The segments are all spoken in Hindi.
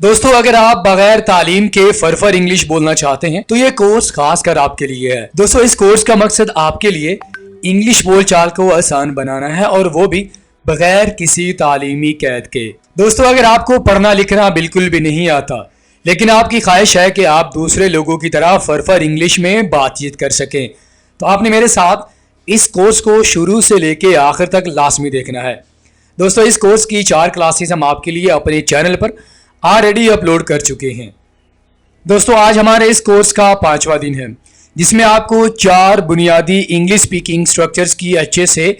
दोस्तों, अगर आप बगैर तालीम के फरफर इंग्लिश बोलना चाहते हैं तो ये कोर्स खास कर आपके लिए है। दोस्तों, इस कोर्स का मकसद आपके लिए इंग्लिश बोलचाल को आसान बनाना है और वो भी बगैर किसी तालीमी कैद के। दोस्तों, अगर आपको पढ़ना लिखना बिल्कुल भी नहीं आता लेकिन आपकी ख्वाहिश है कि आप दूसरे लोगों की तरह फरफर इंग्लिश में बातचीत कर सकें तो आपने मेरे साथ इस कोर्स को शुरू से लेके आखिर तक लाजमी देखना है। दोस्तों, इस कोर्स की 4 क्लासेस हम आपके लिए अपने चैनल पर ऑलरेडी अपलोड कर चुके हैं। दोस्तों, आज हमारे इस कोर्स का 5वां दिन है जिसमें आपको 4 बुनियादी इंग्लिश स्पीकिंग स्ट्रक्चर्स की अच्छे से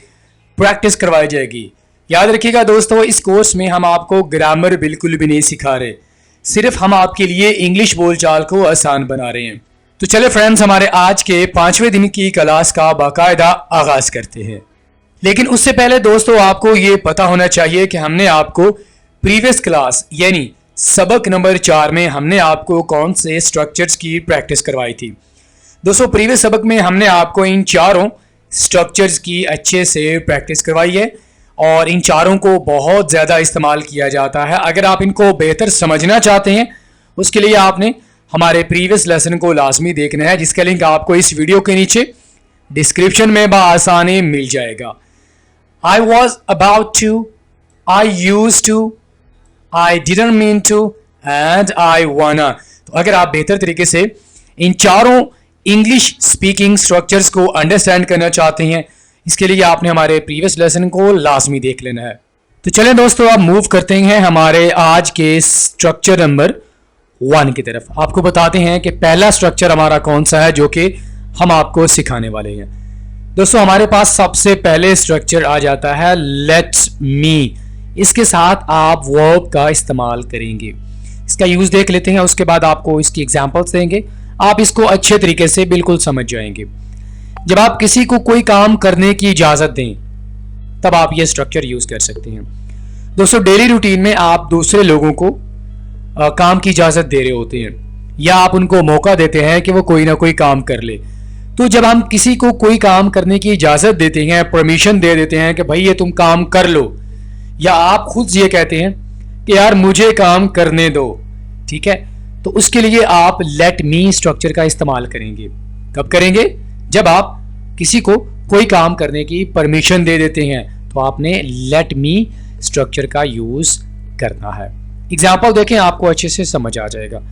प्रैक्टिस करवाई जाएगी। याद रखिएगा दोस्तों, इस कोर्स में हम आपको ग्रामर बिल्कुल भी नहीं सिखा रहे, सिर्फ हम आपके लिए इंग्लिश बोलचाल को आसान बना रहे हैं। तो चले फ्रेंड्स, हमारे आज के 5वें दिन की क्लास का बाकायदा आगाज करते हैं। लेकिन उससे पहले दोस्तों, आपको ये पता होना चाहिए कि हमने आपको प्रीवियस क्लास यानी सबक नंबर 4 में हमने आपको कौन से स्ट्रक्चर्स की प्रैक्टिस करवाई थी। दोस्तों, प्रीवियस सबक में हमने आपको इन चारों स्ट्रक्चर्स की अच्छे से प्रैक्टिस करवाई है और इन चारों को बहुत ज़्यादा इस्तेमाल किया जाता है। अगर आप इनको बेहतर समझना चाहते हैं उसके लिए आपने हमारे प्रीवियस लेसन को लाजमी देखना है, जिसका लिंक आपको इस वीडियो के नीचे डिस्क्रिप्शन में बआसानी मिल जाएगा। I was about to, I used to, I didn't mean to and I wanna। तो अगर आप बेहतर तरीके से इन चारों इंग्लिश स्पीकिंग स्ट्रक्चर्स को अंडरस्टैंड करना चाहते हैं इसके लिए आपने हमारे प्रीवियस लेसन को लाजमी देख लेना है। तो चलें दोस्तों, अब मूव करते हैं हमारे आज के स्ट्रक्चर नंबर 1 की तरफ। आपको बताते हैं कि पहला स्ट्रक्चर हमारा कौन सा है जो कि हम आपको सिखाने वाले हैं। दोस्तों, हमारे पास सबसे पहले स्ट्रक्चर आ जाता है लेट्स मी। इसके साथ आप वर्ब का इस्तेमाल करेंगे। इसका यूज देख लेते हैं, उसके बाद आपको इसकी एग्जांपल्स देंगे, आप इसको अच्छे तरीके से बिल्कुल समझ जाएंगे। जब आप किसी को कोई काम करने की इजाजत दें तब आप ये स्ट्रक्चर यूज कर सकते हैं। दोस्तों, डेली रूटीन में आप दूसरे लोगों को काम की इजाजत दे रहे होते हैं या आप उनको मौका देते हैं कि वो कोई ना कोई काम कर ले। तो जब हम किसी को कोई काम करने की इजाजत देते हैं, परमिशन दे देते हैं कि भाई ये तुम काम कर लो, या आप खुद ये कहते हैं कि यार मुझे काम करने दो, ठीक है, तो उसके लिए आप लेट मी स्ट्रक्चर का इस्तेमाल करेंगे। कब करेंगे? जब आप किसी को कोई काम करने की परमिशन दे देते हैं तो आपने लेट मी स्ट्रक्चर का यूज करना है। एग्जाम्पल देखें, आपको अच्छे से समझ आ जाएगा।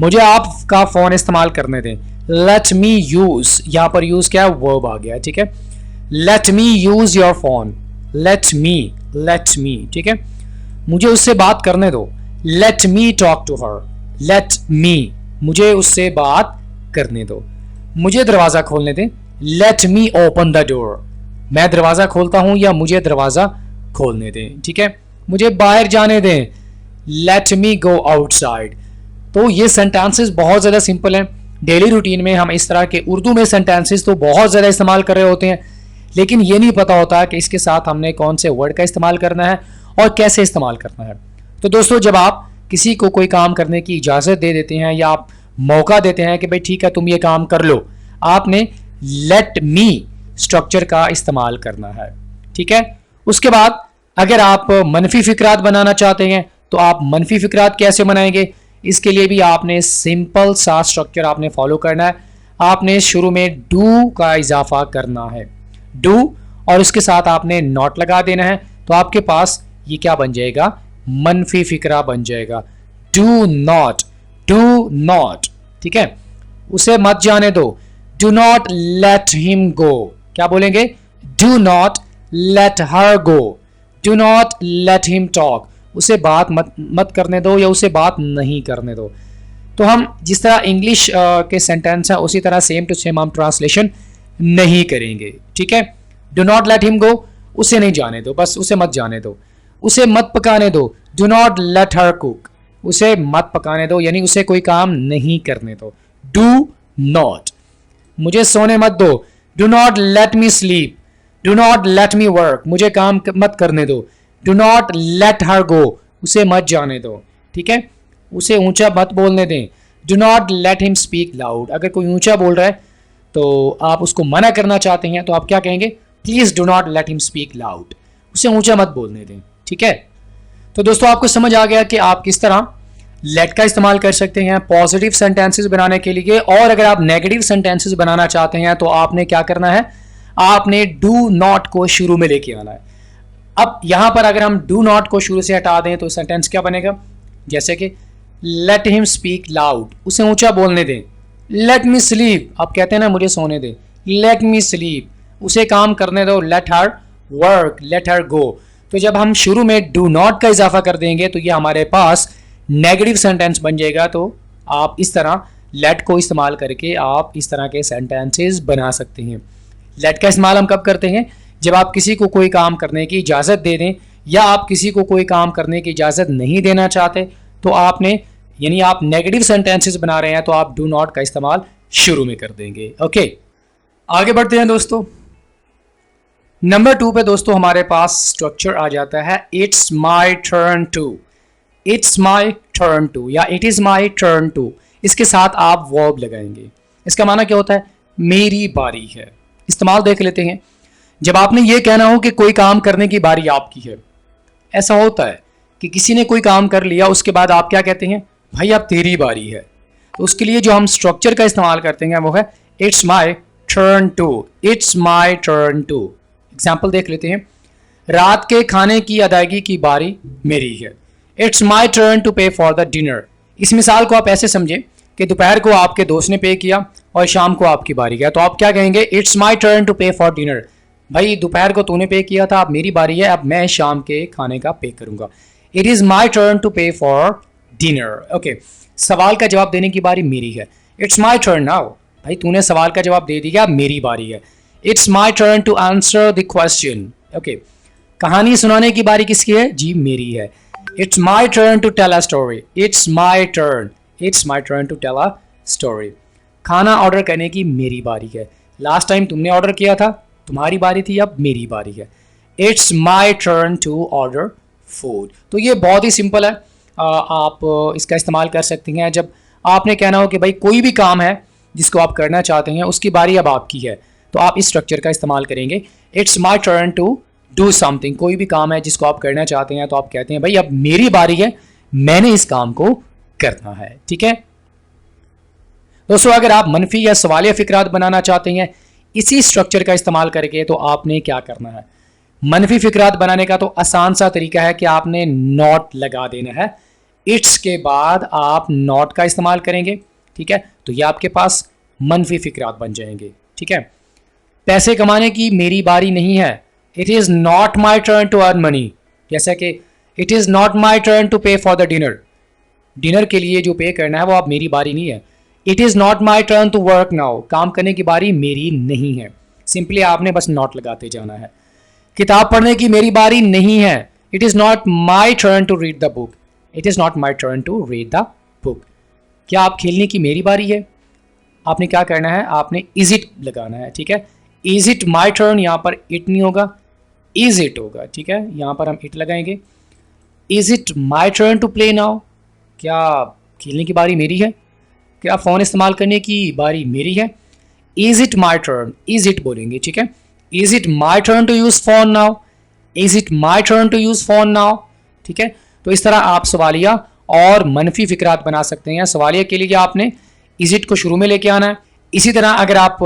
मुझे आपका फोन इस्तेमाल करने दें। लेट मी यूज, यहां पर यूज क्या है? वर्ब आ गया, ठीक है। Let me use your phone, let me, ठीक है। मुझे उससे बात करने दो। Let me talk to her, let me, मुझे उससे बात करने दो। मुझे दरवाजा खोलने दें। Let me open the door, मैं दरवाजा खोलता हूं या मुझे दरवाजा खोलने दें, ठीक है। मुझे बाहर जाने दें। लेट मी गो आउटसाइड। तो ये सेंटेंसेस बहुत ज़्यादा सिंपल हैं। डेली रूटीन में हम इस तरह के उर्दू में सेंटेंसेस तो बहुत ज़्यादा इस्तेमाल कर रहे होते हैं, लेकिन ये नहीं पता होता कि इसके साथ हमने कौन से वर्ड का इस्तेमाल करना है और कैसे इस्तेमाल करना है। तो दोस्तों, जब आप किसी को कोई काम करने की इजाज़त दे देते हैं या आप मौका देते हैं कि भाई ठीक है तुम ये काम कर लो, आपने लेट मी स्ट्रक्चर का इस्तेमाल करना है, ठीक है। उसके बाद अगर आप मनफी फिक्रात बनाना चाहते हैं तो आप मनफी फिक्रात कैसे बनाएंगे? इसके लिए भी आपने सिंपल सा स्ट्रक्चर आपने फॉलो करना है। आपने शुरू में डू का इजाफा करना है, डू, और उसके साथ आपने नॉट लगा देना है। तो आपके पास ये क्या बन जाएगा? मनफी फिक्रा बन जाएगा। डू नॉट, ठीक है। उसे मत जाने दो। Do not let him go, क्या बोलेंगे? Do not let her go, do not let him talk, उसे बात मत करने दो या उसे बात नहीं करने दो। तो हम जिस तरह इंग्लिश के सेंटेंस है उसी तरह सेम टू सेम हम ट्रांसलेशन नहीं करेंगे, ठीक है। Do not let him go, उसे नहीं जाने दो, बस उसे मत जाने दो। उसे मत पकाने दो। Do not let her cook, उसे मत पकाने दो यानी उसे कोई काम नहीं करने दो। Do not. मुझे सोने मत दो। Do not let me sleep, do not let me work, मुझे काम मत करने दो। डू नॉट लेट हर गो, उसे मत जाने दो, ठीक है। उसे ऊंचा मत बोलने दें। Do not let him speak loud, अगर कोई ऊंचा बोल रहा है तो आप उसको मना करना चाहते हैं तो आप क्या कहेंगे? Please do not let him speak loud, उसे ऊंचा मत बोलने दें, ठीक है। तो दोस्तों, आपको समझ आ गया कि आप किस तरह लेट का इस्तेमाल कर सकते हैं पॉजिटिव सेंटेंसेस बनाने के लिए, और अगर आप नेगेटिव सेंटेंसेस बनाना चाहते हैं तो आपने क्या करना है, आपने डू नॉट को शुरू में लेके आना है। अब यहां पर अगर हम डू नॉट को शुरू से हटा दें तो सेंटेंस क्या बनेगा, जैसे कि लेट हिम स्पीक लाउड, उसे ऊंचा बोलने दें। लेट मी स्लीप, आप कहते हैं ना मुझे सोने दें, लेट मी स्लीप, उसे काम करने दो। Let her work, let her go. तो जब हम शुरू में डू नॉट का इजाफा कर देंगे तो ये हमारे पास नेगेटिव सेंटेंस बन जाएगा। तो आप इस तरह लेट को इस्तेमाल करके आप इस तरह के सेंटेंसेस बना सकते हैं। लेट का इस्तेमाल हम कब करते हैं, जब आप किसी को कोई काम करने की इजाज़त दे दें, या आप किसी को कोई काम करने की इजाज़त नहीं देना चाहते तो आपने, यानी आप नेगेटिव सेंटेंसेस बना रहे हैं तो आप डू नॉट का इस्तेमाल शुरू में कर देंगे। ओके, आगे बढ़ते हैं दोस्तों। नंबर 2 पे दोस्तों हमारे पास स्ट्रक्चर आ जाता है it's my turn to. It's my turn too या it is my turn too, इसके साथ आप वर्ब लगाएंगे। इसका माना क्या होता है, मेरी बारी है। इस्तेमाल देख लेते हैं। जब आपने ये कहना हो कि कोई काम करने की बारी आपकी है, ऐसा होता है कि किसी ने कोई काम कर लिया, उसके बाद आप क्या कहते हैं, भाई अब तेरी बारी है। तो उसके लिए जो हम स्ट्रक्चर का इस्तेमाल करते हैं वो है it's my turn to. It's my turn to. Example देख लेते हैं। रात के खाने की अदायगी की बारी मेरी है। It's my turn to pay for the dinner. इस मिसाल को आप ऐसे समझें कि दोपहर को आपके दोस्त ने पे किया और शाम को आपकी बारी है, तो आप क्या कहेंगे, it's my turn to pay for dinner. भाई दोपहर को तूने पे किया था, अब मेरी बारी है, अब मैं शाम के खाने का पे करूंगा। It is my turn to pay for dinner. Okay, सवाल का जवाब देने की बारी मेरी है। It's my turn now. भाई तूने सवाल का जवाब दे दिया, मेरी बारी है। It's my turn to answer the question. Okay, कहानी सुनाने की बारी किसकी है, जी मेरी है। It's my turn to tell a story. It's my turn. It's my turn to tell a story. खाना ऑर्डर करने की मेरी बारी है। लास्ट टाइम तुमने ऑर्डर किया था, तुम्हारी बारी थी, अब मेरी बारी है। It's my turn to order food. तो ये बहुत ही सिंपल है, आप इसका इस्तेमाल कर सकते हैं जब आपने कहना हो कि भाई कोई भी काम है जिसको आप करना चाहते हैं, उसकी बारी अब आपकी है, तो आप इस स्ट्रक्चर का इस्तेमाल करेंगे। It's my turn to do something. कोई भी काम है जिसको आप करना चाहते हैं तो आप कहते हैं भाई अब मेरी बारी है, मैंने इस काम को करना है। ठीक है दोस्तों, अगर आप मनफी या सवालिया फिक्रात बनाना चाहते हैं इसी स्ट्रक्चर का इस्तेमाल करके, तो आपने क्या करना है, मनफी फिक्रात बनाने का तो आसान सा तरीका है कि आपने नॉट लगा देना है। इट्स के बाद आप नॉट का इस्तेमाल करेंगे। ठीक है, तो ये आपके पास मनफी फिक्रात बन जाएंगे। ठीक है, पैसे कमाने की मेरी बारी नहीं है। It is not my turn to earn money. जैसा कि it is not my turn to pay for the dinner. Dinner के लिए जो पे करना है वो अब मेरी बारी नहीं है। It is not my turn to work now. काम करने की बारी मेरी नहीं है। सिंपली आपने बस नॉट लगाते जाना है। किताब पढ़ने की मेरी बारी नहीं है। It is not my turn to read the book. It is not my turn to read the book. क्या आप खेलने की मेरी बारी है, आपने क्या करना है, आपने इज इट लगाना है। ठीक है, इज इट माई टर्न, यहाँ पर इट नहीं होगा, इज इट होगा। ठीक है, यहाँ पर हम इट लगाएंगे। Is it my turn to play now. क्या खेलने की बारी मेरी है, क्या फ़ोन इस्तेमाल करने की बारी मेरी है। Is it my turn, is it बोलेंगे। ठीक है, is it my turn to use phone now. Is it my turn to use phone now. ठीक है, तो इस तरह आप सवालिया और मनफी फिक्रात बना सकते हैं। सवालिया के लिए आपने इज इट को शुरू में लेके आना है। इसी तरह अगर आप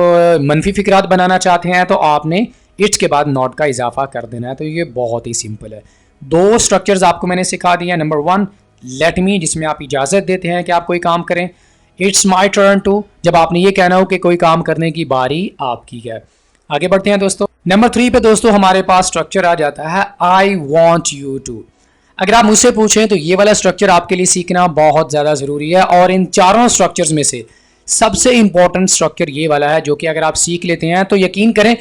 मनफी फिक्रात बनाना चाहते हैं तो आपने इट्स के बाद नॉट का इजाफा कर देना है। तो ये बहुत ही सिंपल है। दो स्ट्रक्चर्स आपको मैंने सिखा दिए हैं। नंबर 1 लेट मी, जिसमें आप इजाज़त देते हैं कि आप कोई काम करें। इट्स माई टर्न टू, जब आपने ये कहना हो कि कोई काम करने की बारी आपकी है। आगे बढ़ते हैं दोस्तों। नंबर 3 पे दोस्तों हमारे पास स्ट्रक्चर आ जाता है आई वॉन्ट यू टू। अगर आप मुझसे पूछें तो ये वाला स्ट्रक्चर आपके लिए सीखना बहुत ज़्यादा ज़रूरी है, और इन चारों स्ट्रक्चर्स में से सबसे इंपॉर्टेंट स्ट्रक्चर ये वाला है, जो कि अगर आप सीख लेते हैं तो यकीन करें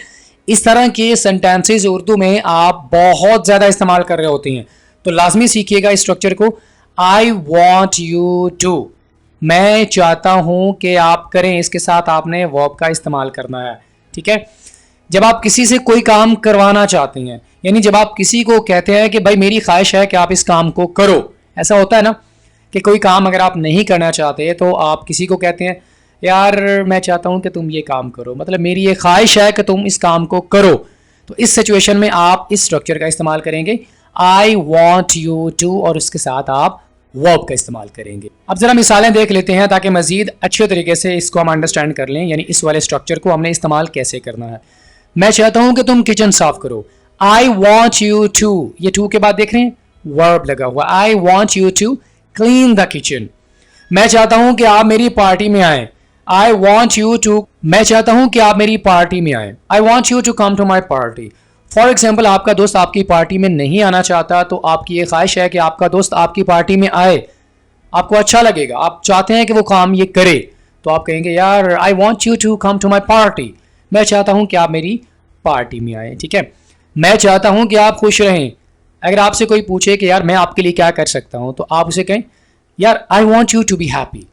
इस तरह के सेंटेंसेस उर्दू में आप बहुत ज़्यादा इस्तेमाल कर रहे होते हैं। तो लाजमी सीखिएगा इस स्ट्रक्चर को। आई वॉन्ट यू टू, मैं चाहता हूँ कि आप करें, इसके साथ आपने वर्ब का इस्तेमाल करना है। ठीक है, जब आप किसी से कोई काम करवाना चाहते हैं, यानी जब आप किसी को कहते हैं कि भाई मेरी ख्वाहिश है कि आप इस काम को करो, ऐसा होता है ना कि कोई काम अगर आप नहीं करना चाहते तो आप किसी को कहते हैं यार मैं चाहता हूँ कि तुम ये काम करो, मतलब मेरी ये ख्वाहिश है कि तुम इस काम को करो। तो इस सिचुएशन में आप इस स्ट्रक्चर का इस्तेमाल करेंगे आई वॉन्ट यू टू, और उसके साथ आप वर्ब का इस्तेमाल करेंगे। अब जरा मिसालें देख लेते हैं ताकि मजीद अच्छे तरीके से इसको हम अंडरस्टैंड कर लें, यानी इस वाले स्ट्रक्चर को हमने इस्तेमाल कैसे करना है। मैं चाहता हूं कि तुम किचन साफ करो। आई वॉन्ट यू टू, ये टू के बाद देख रहे हैं वर्ब लगा हुआ। I want you to clean the kitchen. मैं चाहता हूं कि आप मेरी पार्टी में आए। आई वॉन्ट यू टू, मैं चाहता हूं कि आप मेरी पार्टी में आए। I want you to come to my party. For example, आपका दोस्त आपकी पार्टी में नहीं आना चाहता, तो आपकी ये ख्वाहिश है कि आपका दोस्त आपकी पार्टी में आए, आपको अच्छा लगेगा, आप चाहते हैं कि वो काम ये करे, तो आप कहेंगे यार I want you to come to my party, मैं चाहता हूं कि आप मेरी पार्टी में आए। ठीक है, मैं चाहता हूं कि आप खुश रहें। अगर आपसे कोई पूछे कि यार मैं आपके लिए क्या कर सकता हूं, तो आप उसे कहें यार I want you to be happy,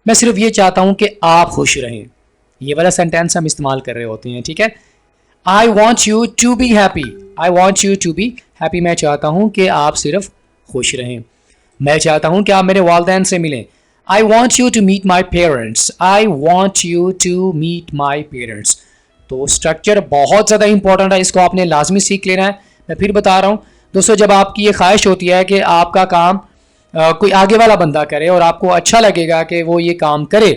मैं सिर्फ ये चाहता हूं कि आप खुश रहें। ये वाला सेंटेंस हम इस्तेमाल कर रहे होते हैं। ठीक है, I want you to be happy, I want you to be happy, मैं चाहता हूं कि आप सिर्फ खुश रहें। मैं चाहता हूं कि आप मेरे वालिदैन से मिलें। I want you to meet my parents, I want you to meet my parents. तो स्ट्रक्चर बहुत ज़्यादा इंपॉर्टेंट है, इसको आपने लाजमी सीख लेना है। मैं फिर बता रहा हूँ दोस्तों, जब आपकी ये ख्वाहिश होती है कि आपका काम कोई आगे वाला बंदा करे और आपको अच्छा लगेगा कि वो ये काम करे,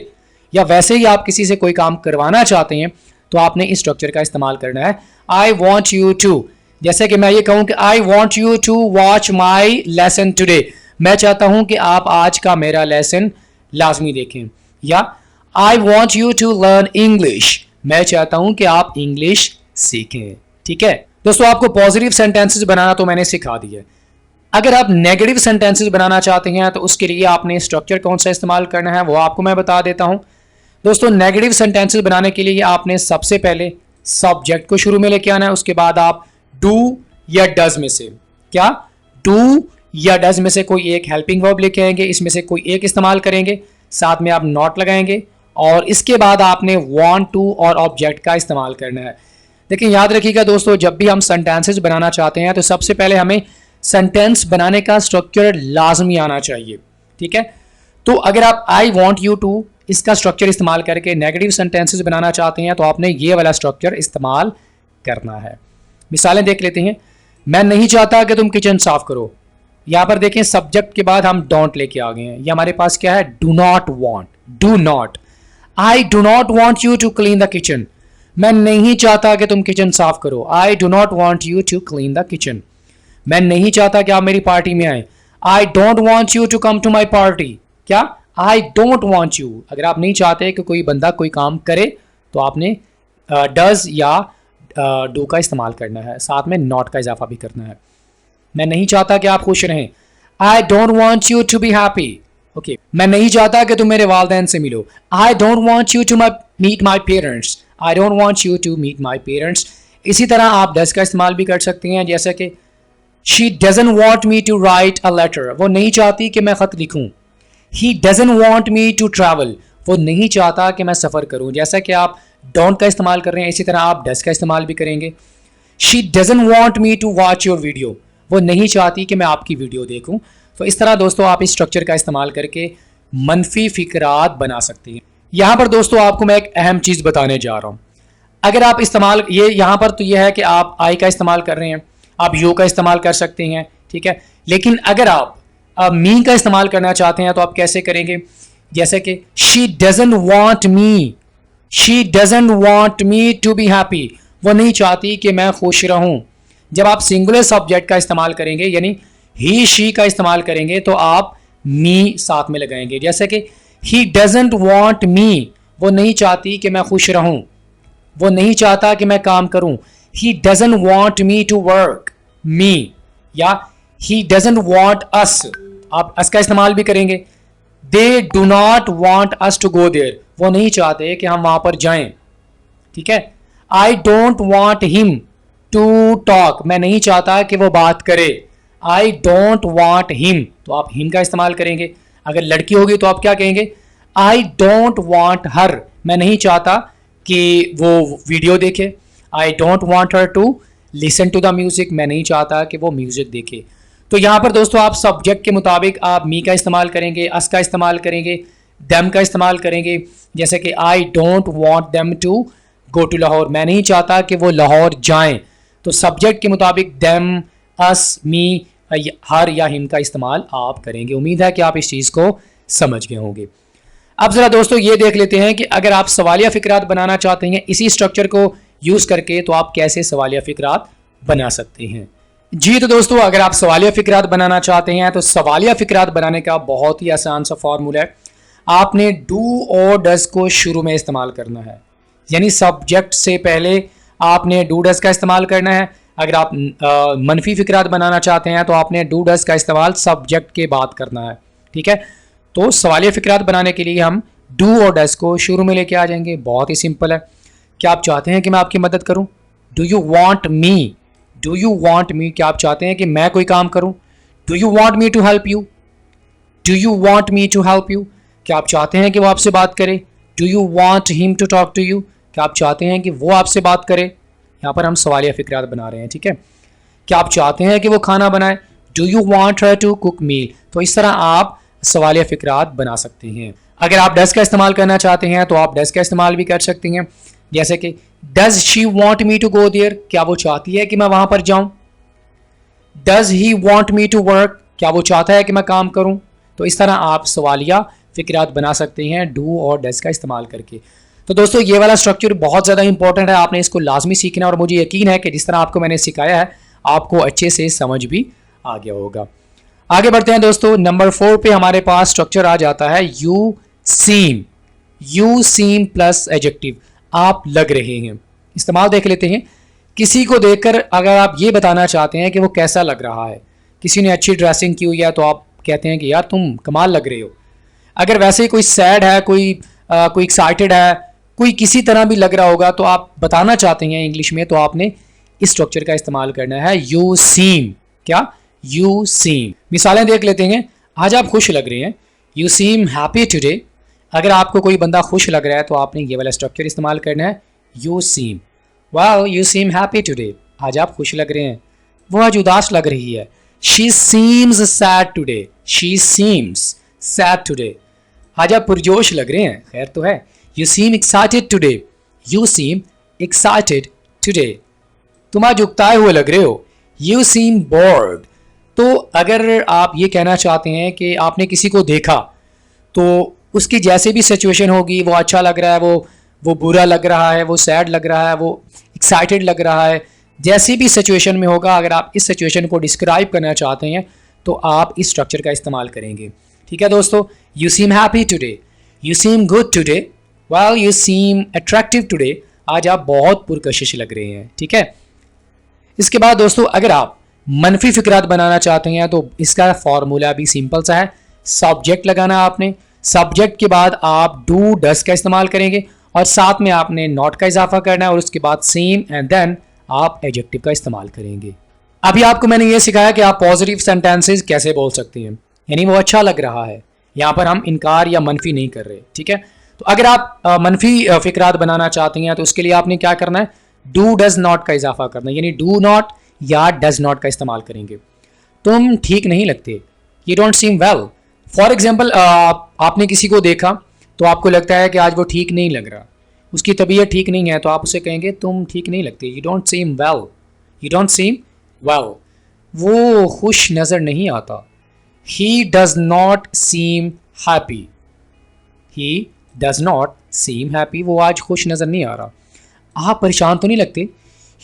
या वैसे ही आप किसी से कोई काम करवाना चाहते हैं, तो आपने इस स्ट्रक्चर का इस्तेमाल करना है। आई वॉन्ट यू टू, जैसे कि मैं ये कहूँ कि I want you to watch my lesson today, मैं चाहता हूँ कि आप आज का मेरा लेसन लाजमी देखें। या I want you to learn English, मैं चाहता हूँ कि आप इंग्लिश सीखें। ठीक है दोस्तों, आपको पॉजिटिव सेंटेंसेस बनाना तो मैंने सिखा दिया। अगर आप नेगेटिव सेंटेंसेस बनाना चाहते हैं तो उसके लिए आपने स्ट्रक्चर कौन सा इस्तेमाल करना है वो आपको मैं बता देता हूं। दोस्तों, नेगेटिव सेंटेंसेस बनाने के लिए आपने सबसे पहले सब्जेक्ट को शुरू में लेके आना है, उसके बाद आप डू या डज में से, क्या डू या डज में से कोई एक हेल्पिंग वर्ब लेके आएंगे, इसमें से कोई एक इस्तेमाल करेंगे, साथ में आप नॉट लगाएंगे, और इसके बाद आपने वांट टू और ऑब्जेक्ट का इस्तेमाल करना है। लेकिन याद रखिएगा दोस्तों, जब भी हम सेंटेंसेस बनाना चाहते हैं तो सबसे पहले हमें सेंटेंस बनाने का स्ट्रक्चर लाजमी आना चाहिए। ठीक है, तो अगर आप आई वॉन्ट यू टू इसका स्ट्रक्चर इस्तेमाल करके नेगेटिव सेंटेंसेस बनाना चाहते हैं तो आपने ये वाला स्ट्रक्चर इस्तेमाल करना है। मिसालें देख लेते हैं। मैं नहीं चाहता कि तुम किचन साफ करो। यहां पर देखें सब्जेक्ट के बाद हम डोंट लेके आ गए हैं। ये हमारे पास क्या है, do not want, do not. I do not want you to clean the kitchen, मैं नहीं चाहता कि तुम किचन साफ करो। I do not want you to clean the kitchen, मैं नहीं चाहता कि आप मेरी पार्टी में आए। I don't want you to come to my party, क्या आई डोंट वॉन्ट यू। अगर आप नहीं चाहते कि कोई बंदा कोई काम करे तो आपने डज या डू का इस्तेमाल करना है, साथ में नॉट का इजाफा भी करना है। मैं नहीं चाहता कि आप खुश रहें। I don't want you to be happy, okay. मैं नहीं चाहता कि तुम मेरे वालिदैन से मिलो। I don't want you to meet my parents, I don't want you to meet my parents. इसी तरह आप डज का इस्तेमाल भी कर सकते हैं, जैसे कि She doesn't want me to write a letter, वो नहीं चाहती कि मैं खत लिखूं। He doesn't want me to travel, वो नहीं चाहता कि मैं सफ़र करूं। जैसा कि आप don't का इस्तेमाल कर रहे हैं, इसी तरह आप does का इस्तेमाल भी करेंगे। She doesn't want me to watch your video, वो नहीं चाहती कि मैं आपकी वीडियो देखूं। तो इस तरह दोस्तों आप इस स्ट्रक्चर का इस्तेमाल करके मनफी फिक्रात बना सकते हैं। यहाँ पर दोस्तों आपको मैं एक अहम चीज़ बताने जा रहा हूँ। अगर आप इस्तेमाल ये यहाँ पर तो यह है कि आप आई का इस्तेमाल कर रहे हैं, आप यू का इस्तेमाल कर सकते हैं, ठीक है। लेकिन अगर आप मी का इस्तेमाल करना चाहते हैं तो आप कैसे करेंगे, जैसे कि she doesn't want me, she doesn't want me to be happy, वो नहीं चाहती कि मैं खुश रहूं। जब आप सिंगुलर सब्जेक्ट का इस्तेमाल करेंगे यानी ही शी का इस्तेमाल करेंगे तो आप मी साथ में लगाएंगे, जैसे कि ही डजंट वांट मी, वो नहीं चाहती कि मैं खुश रहूं, वो नहीं चाहता कि मैं काम करूं। He doesn't want me to work, me, या he doesn't want us, आप us का इस्तेमाल भी करेंगे। They do not want us to go there, वो नहीं चाहते कि हम वहां पर जाएं, ठीक है। I don't want him to talk, मैं नहीं चाहता कि वो बात करे। I don't want him, तो आप him का इस्तेमाल करेंगे। अगर लड़की होगी तो आप क्या कहेंगे, I don't want her, मैं नहीं चाहता कि वो वीडियो देखे। I don't want her to listen to the music, मैं नहीं चाहता कि वो म्यूजिक देखे। तो यहाँ पर दोस्तों आप सब्जेक्ट के मुताबिक आप मी का इस्तेमाल करेंगे, अस का इस्तेमाल करेंगे, देम का इस्तेमाल करेंगे। जैसे कि I don't want them to go to Lahore, मैं नहीं चाहता कि वो लाहौर जाएं। तो सब्जेक्ट के मुताबिक देम, अस, मी हर या हिम का इस्तेमाल आप करेंगे। उम्मीद है कि आप इस चीज़ को समझ गए होंगे। अब ज़रा दोस्तों ये देख लेते हैं कि अगर आप सवालिया फ़िक्रात बनाना चाहते हैं इसी स्ट्रक्चर को यूज़ करके, तो आप कैसे सवालिया फ़िक्रात बना सकते हैं। जी तो दोस्तों, अगर आप सवालिया फ़िक्रात बनाना चाहते हैं तो सवालिया फ़िक्रात बनाने का बहुत ही आसान सा फॉर्मूला है। आपने डू और डज को शुरू में इस्तेमाल करना है, यानी सब्जेक्ट से पहले आपने डू डज का इस्तेमाल करना है। अगर आप मनफी फ़िक्रात बनाना चाहते हैं तो आपने डू डज का इस्तेमाल सब्जेक्ट के बाद करना है। ठीक है, तो सवालिया फ़िक्रात बनाने के लिए हम डू और डज को शुरू में लेके आ जाएंगे। बहुत ही सिंपल है। क्या आप चाहते हैं कि मैं आपकी मदद करूं? Do you want me? Do you want me? क्या आप चाहते हैं कि मैं कोई काम करूं? Do you want me to help you? Do you want me to help you? क्या आप चाहते हैं कि वो आपसे बात करे? Do you want him to talk to you? क्या आप चाहते हैं कि वो आपसे बात करे? यहाँ पर हम सवालिया फ़िक्रात बना रहे हैं। ठीक है, क्या आप चाहते हैं कि वो खाना बनाए? Do you want her to cook meal? तो इस तरह आप सवालिया फ़िक्रात बना सकते हैं। अगर आप डज का इस्तेमाल करना चाहते हैं तो आप डज का इस्तेमाल भी कर सकते हैं, जैसे कि does she want me to go there? क्या वो चाहती है कि मैं वहां पर जाऊं? Does he want me to work? क्या वो चाहता है कि मैं काम करूं? तो इस तरह आप सवालिया फ़िक्रात बना सकते हैं डू और डज का इस्तेमाल करके। तो दोस्तों ये वाला स्ट्रक्चर बहुत ज़्यादा इंपॉर्टेंट है, आपने इसको लाजमी सीखना है और मुझे यकीन है कि जिस तरह आपको मैंने सिखाया है आपको अच्छे से समझ भी आ गया होगा। आगे बढ़ते हैं दोस्तों, नंबर 4 पे हमारे पास स्ट्रक्चर आ जाता है you seam. You seem plus adjective, आप लग रहे हैं। इस्तेमाल देख लेते हैं। किसी को देखकर अगर आप ये बताना चाहते हैं कि वो कैसा लग रहा है, किसी ने अच्छी ड्रेसिंग की हुई है तो आप कहते हैं कि यार तुम कमाल लग रहे हो। अगर वैसे ही कोई सैड है, कोई एक्साइटेड है, कोई किसी तरह भी लग रहा होगा तो आप बताना चाहते हैं इंग्लिश में, तो आपने इस स्ट्रक्चर का इस्तेमाल करना है यू सीम। क्या? You seem. मिसालें देख लेते हैं। आज आप खुश लग रहे हैं, यू सीम हैप्पी टुडे। अगर आपको कोई बंदा खुश लग रहा है तो आपने ये वाला स्ट्रक्चर इस्तेमाल करना है you seam. Wow you seem happy today, आज आप खुश लग रहे हैं। वो आज उदास लग रही है, she seems sad today. She seems sad today, आज आप पुरजोश लग रहे हैं। खैर तो है, you seam excited today. You seem excited today, तुम आज उकताए हुए लग रहे हो। You seem board. तो अगर आप ये कहना चाहते हैं कि आपने किसी को देखा तो उसकी जैसे भी सिचुएशन होगी, वो अच्छा लग रहा है, वो बुरा लग रहा है, वो सैड लग रहा है, वो एक्साइटेड लग रहा है, जैसी भी सिचुएशन में होगा, अगर आप इस सिचुएशन को डिस्क्राइब करना चाहते हैं तो आप इस स्ट्रक्चर का इस्तेमाल करेंगे। ठीक है दोस्तों, you seem happy today, you seem good today, well you seem attractive today, आज आप बहुत पुरकशिश लग रहे हैं। ठीक है, इसके बाद दोस्तों अगर आप मनफी फ़िक्रात बनाना चाहते हैं तो इसका फॉर्मूला भी सिंपल सा है। सब्जेक्ट लगाना आपने, सब्जेक्ट के बाद आप डू डस का इस्तेमाल करेंगे और साथ में आपने नॉट का इजाफा करना है और उसके बाद सेम एंड देन आप एडजेक्टिव का इस्तेमाल करेंगे। अभी आपको मैंने ये सिखाया कि आप पॉजिटिव सेंटेंसेस कैसे बोल सकते हैं, यानी वो अच्छा लग रहा है। यहाँ पर हम इनकार या मनफी नहीं कर रहे। ठीक है, तो अगर आप मनफी फ़िक्रात बनाना चाहते हैं तो उसके लिए आपने क्या करना है, डू डज नॉट का इजाफा करना है, यानी डू नॉट या डज नॉट का इस्तेमाल करेंगे। तुम ठीक नहीं लगते, you don't seem well. For example आपने किसी को देखा तो आपको लगता है कि आज वो ठीक नहीं लग रहा, उसकी तबीयत ठीक नहीं है, तो आप उसे कहेंगे तुम ठीक नहीं लगते, you don't seem well. You don't seem well, वो खुश नज़र नहीं आता। He does not seem happy, he does not seem happy, वो आज खुश नज़र नहीं आ रहा। आप परेशान तो नहीं लगते,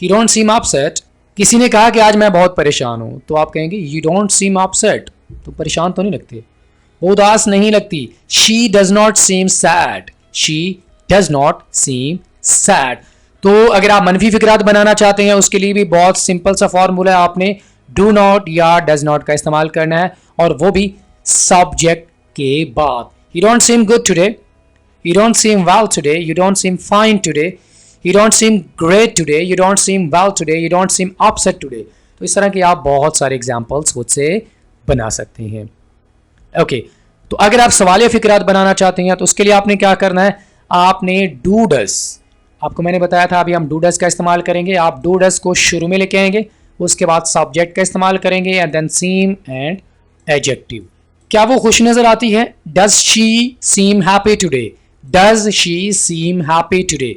ही डोंट सीम अपसेट। किसी ने कहा कि आज मैं बहुत परेशान हूँ तो आप कहेंगे यू डोंट सीम अपसेट, तो परेशान तो नहीं लगते, वो उदास नहीं लगती। She does not seem sad, she does not seem sad. तो अगर आप मनफी फ़िक्रात बनाना चाहते हैं उसके लिए भी बहुत सिंपल सा फॉर्मूला है, आपने डू नॉट या डज नॉट का इस्तेमाल करना है और वो भी सब्जेक्ट के बाद। You don't seem good today, you don't seem well today, you don't seem fine today, you don't seem great today, you don't seem well today, you don't seem upset today। तो इस तरह के आप बहुत सारे एग्जाम्पल्स खुद से बना सकते हैं। ओके, तो अगर आप सवालिया फ़िक्रात बनाना चाहते हैं तो उसके लिए आपने क्या करना है, आपने डू डस, आपको मैंने बताया था अभी हम डू डस का इस्तेमाल करेंगे। आप डू डस को शुरू में लेके आएंगे, उसके बाद सब्जेक्ट का इस्तेमाल करेंगे and then seem and adjective. क्या वो खुश नज़र आती है, does she seem happy today, does she seem happy today.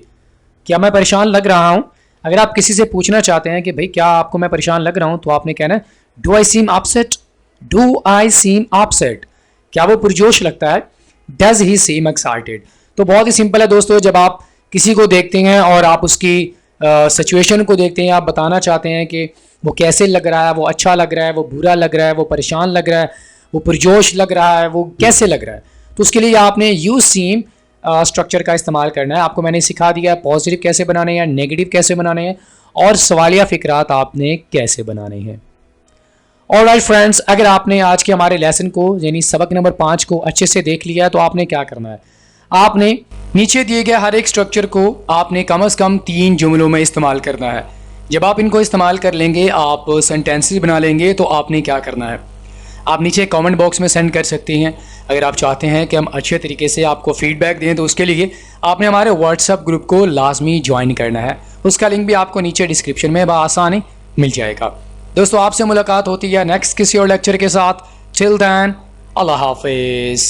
क्या मैं परेशान लग रहा हूँ। अगर आप किसी से पूछना चाहते हैं कि भाई क्या आपको मैं परेशान लग रहा हूँ तो आपने कहना है do I seem upset, do I seem upset, क्या वो पुरजोश लगता है? Does he seem excited. तो बहुत ही सिंपल है दोस्तों, जब आप किसी को देखते हैं और आप उसकी सिचुएशन को देखते हैं, आप बताना चाहते हैं कि वो कैसे लग रहा है, वो अच्छा लग रहा है, वो बुरा लग रहा है, वो परेशान लग रहा है, वो पुरजोश लग रहा है, वो कैसे लग रहा है, तो उसके लिए आपने यू सीम स्ट्रक्चर का इस्तेमाल करना है। आपको मैंने सिखा दिया है पॉजिटिव कैसे बनाने हैं, नेगेटिव कैसे बनाने हैं और सवालिया फिक्रात आपने कैसे बनाने हैं। ऑलराइट फ्रेंड्स, अगर आपने आज के हमारे लेसन को यानी सबक नंबर 5 को अच्छे से देख लिया है तो आपने क्या करना है, आपने नीचे दिए गए हर एक स्ट्रक्चर को आपने कम से कम 3 जुमलों में इस्तेमाल करना है। जब आप इनको इस्तेमाल कर लेंगे, आप सेंटेंसेस बना लेंगे, तो आपने क्या करना है, आप नीचे कमेंट बॉक्स में सेंड कर सकते हैं। अगर आप चाहते हैं कि हम अच्छे तरीके से आपको फीडबैक दें तो उसके लिए आपने हमारे व्हाट्सएप ग्रुप को लाजमी ज्वाइन करना है। उसका लिंक भी आपको नीचे डिस्क्रिप्शन में बआसानी मिल जाएगा। दोस्तों, आपसे मुलाकात होती है नेक्स्ट किसी और लेक्चर के साथ। टिल देन, अल्लाह हाफिज़।